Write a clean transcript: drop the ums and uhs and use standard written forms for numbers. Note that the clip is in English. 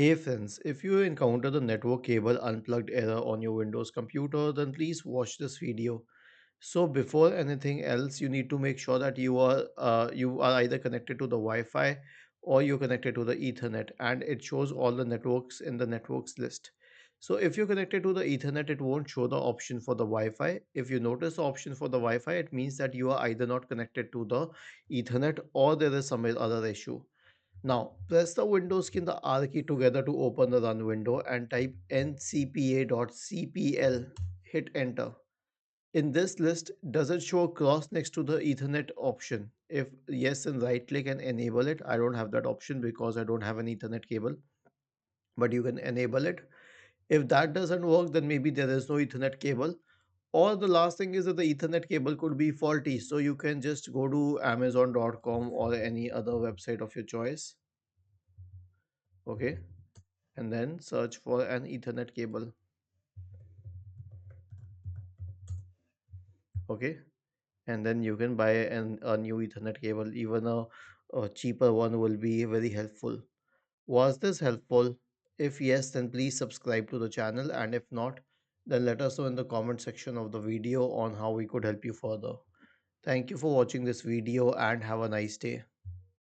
Hey friends, if you encounter the network cable unplugged error on your Windows computer, then please watch this video. So before anything else, you need to make sure that you are either connected to the Wi-Fi or you're connected to the Ethernet, and it shows all the networks in the networks list. So if you're connected to the Ethernet, it won't show the option for the Wi-Fi. If you notice the option for the Wi-Fi, it means that you are either not connected to the Ethernet or there is some other issue. Now, press the Windows key and the R key together to open the run window and type ncpa.cpl. Hit enter. In this list, does it show a cross next to the Ethernet option? If yes, then right click and enable it. I don't have that option because I don't have an Ethernet cable, but you can enable it. If that doesn't work, then maybe there is no Ethernet cable. Or the last thing is that the Ethernet cable could be faulty. So you can just go to amazon.com or any other website of your choice. Okay, and then search for an Ethernet cable. Okay, and then you can buy a new Ethernet cable. Even a cheaper one will be very helpful. Was this helpful? If yes, then please subscribe to the channel, and if not, then let us know in the comment section of the video on how we could help you further. Thank you for watching this video and have a nice day.